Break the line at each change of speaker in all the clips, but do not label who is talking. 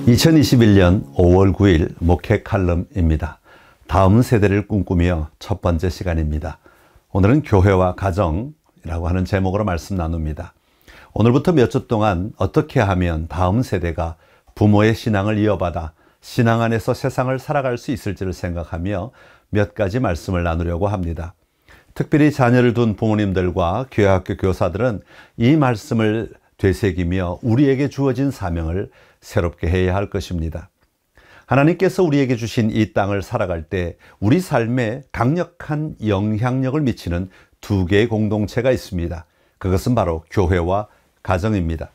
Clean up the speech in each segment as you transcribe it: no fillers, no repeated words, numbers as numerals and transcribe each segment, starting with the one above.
2021년 5월 9일 목회 칼럼입니다. 다음 세대를 꿈꾸며 첫 번째 시간입니다. 오늘은 교회와 가정이라고 하는 제목으로 말씀 나눕니다. 오늘부터 몇 주 동안 어떻게 하면 다음 세대가 부모의 신앙을 이어받아 신앙 안에서 세상을 살아갈 수 있을지를 생각하며 몇 가지 말씀을 나누려고 합니다. 특별히 자녀를 둔 부모님들과 교회학교 교사들은 이 말씀을 되새기며 우리에게 주어진 사명을 새롭게 해야 할 것입니다. 하나님께서 우리에게 주신 이 땅을 살아갈 때 우리 삶에 강력한 영향력을 미치는 두 개의 공동체가 있습니다. 그것은 바로 교회와 가정입니다.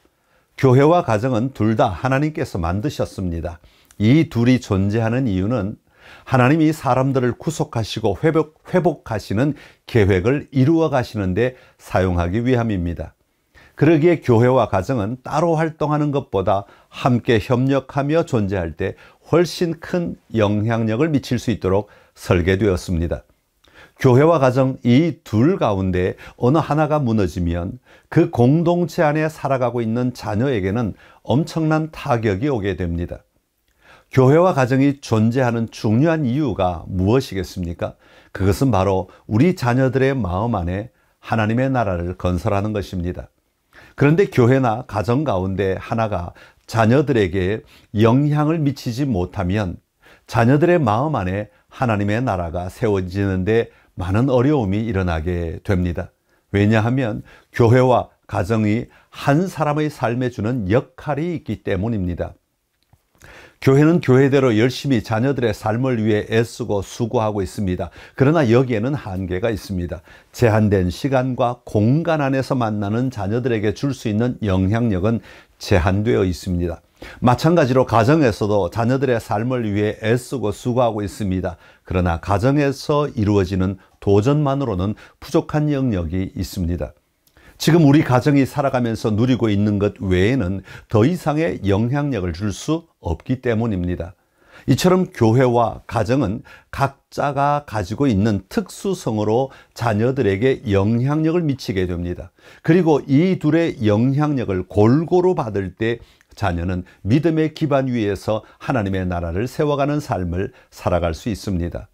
교회와 가정은 둘 다 하나님께서 만드셨습니다. 이 둘이 존재하는 이유는 하나님이 사람들을 구속하시고 회복하시는 계획을 이루어 가시는데 사용하기 위함입니다. 그러기에 교회와 가정은 따로 활동하는 것보다 함께 협력하며 존재할 때 훨씬 큰 영향력을 미칠 수 있도록 설계되었습니다. 교회와 가정 이 둘 가운데 어느 하나가 무너지면 그 공동체 안에 살아가고 있는 자녀에게는 엄청난 타격이 오게 됩니다. 교회와 가정이 존재하는 중요한 이유가 무엇이겠습니까? 그것은 바로 우리 자녀들의 마음 안에 하나님의 나라를 건설하는 것입니다. 그런데 교회나 가정 가운데 하나가 자녀들에게 영향을 미치지 못하면 자녀들의 마음 안에 하나님의 나라가 세워지는데 많은 어려움이 일어나게 됩니다. 왜냐하면 교회와 가정이 한 사람의 삶에 주는 역할이 있기 때문입니다. 교회는 교회대로 열심히 자녀들의 삶을 위해 애쓰고 수고하고 있습니다. 그러나 여기에는 한계가 있습니다. 제한된 시간과 공간 안에서 만나는 자녀들에게 줄 수 있는 영향력은 제한되어 있습니다. 마찬가지로 가정에서도 자녀들의 삶을 위해 애쓰고 수고하고 있습니다. 그러나 가정에서 이루어지는 도전만으로는 부족한 영역이 있습니다. 지금 우리 가정이 살아가면서 누리고 있는 것 외에는 더 이상의 영향력을 줄 수 없기 때문입니다. 이처럼 교회와 가정은 각자가 가지고 있는 특수성으로 자녀들에게 영향력을 미치게 됩니다. 그리고 이 둘의 영향력을 골고루 받을 때 자녀는 믿음의 기반 위에서 하나님의 나라를 세워가는 삶을 살아갈 수 있습니다.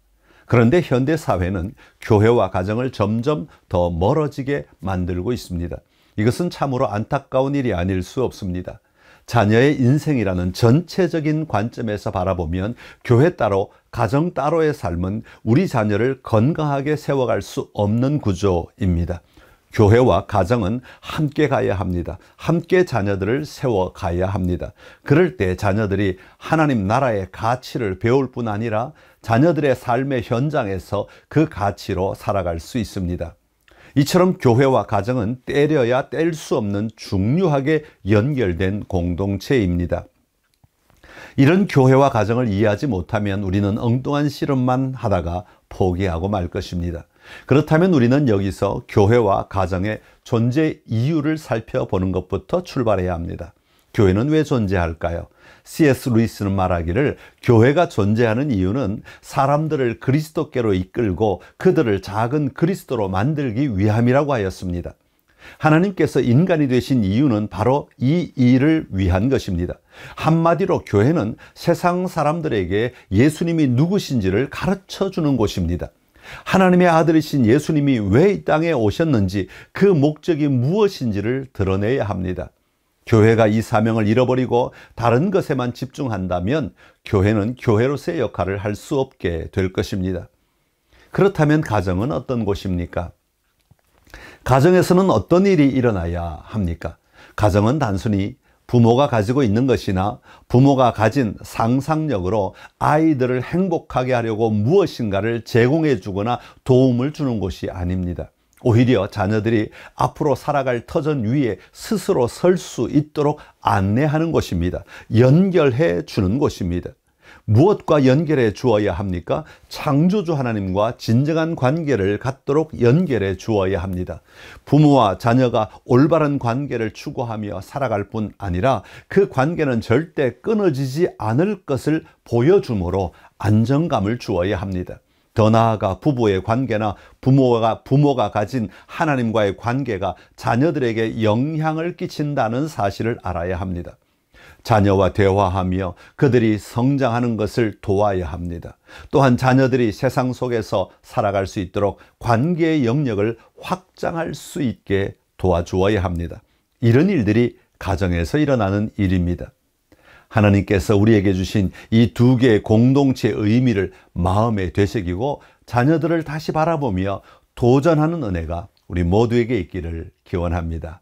그런데 현대 사회는 교회와 가정을 점점 더 멀어지게 만들고 있습니다. 이것은 참으로 안타까운 일이 아닐 수 없습니다. 자녀의 인생이라는 전체적인 관점에서 바라보면 교회 따로 가정 따로의 삶은 우리 자녀를 건강하게 세워갈 수 없는 구조입니다. 교회와 가정은 함께 가야 합니다. 함께 자녀들을 세워가야 합니다. 그럴 때 자녀들이 하나님 나라의 가치를 배울 뿐 아니라 자녀들의 삶의 현장에서 그 가치로 살아갈 수 있습니다. 이처럼 교회와 가정은 떼려야 뗄 수 없는 중요하게 연결된 공동체입니다. 이런 교회와 가정을 이해하지 못하면 우리는 엉뚱한 씨름만 하다가 포기하고 말 것입니다. 그렇다면 우리는 여기서 교회와 가정의 존재 이유를 살펴보는 것부터 출발해야 합니다. 교회는 왜 존재할까요? C.S. 루이스는 말하기를 교회가 존재하는 이유는 사람들을 그리스도께로 이끌고 그들을 작은 그리스도로 만들기 위함이라고 하였습니다. 하나님께서 인간이 되신 이유는 바로 이 일을 위한 것입니다. 한마디로 교회는 세상 사람들에게 예수님이 누구신지를 가르쳐 주는 곳입니다. 하나님의 아들이신 예수님이 왜 이 땅에 오셨는지 그 목적이 무엇인지를 드러내야 합니다. 교회가 이 사명을 잃어버리고 다른 것에만 집중한다면 교회는 교회로서의 역할을 할 수 없게 될 것입니다. 그렇다면 가정은 어떤 곳입니까? 가정에서는 어떤 일이 일어나야 합니까? 가정은 단순히 부모가 가지고 있는 것이나 부모가 가진 상상력으로 아이들을 행복하게 하려고 무엇인가를 제공해 주거나 도움을 주는 곳이 아닙니다. 오히려 자녀들이 앞으로 살아갈 터전 위에 스스로 설 수 있도록 안내하는 곳입니다. 연결해 주는 곳입니다. 무엇과 연결해 주어야 합니까? 창조주 하나님과 진정한 관계를 갖도록 연결해 주어야 합니다. 부모와 자녀가 올바른 관계를 추구하며 살아갈 뿐 아니라 그 관계는 절대 끊어지지 않을 것을 보여주므로 안정감을 주어야 합니다. 더 나아가 부부의 관계나 부모가 가진 하나님과의 관계가 자녀들에게 영향을 끼친다는 사실을 알아야 합니다. 자녀와 대화하며 그들이 성장하는 것을 도와야 합니다. 또한 자녀들이 세상 속에서 살아갈 수 있도록 관계의 영역을 확장할 수 있게 도와주어야 합니다. 이런 일들이 가정에서 일어나는 일입니다. 하나님께서 우리에게 주신 이 두 개의 공동체의 의미를 마음에 되새기고 자녀들을 다시 바라보며 도전하는 은혜가 우리 모두에게 있기를 기원합니다.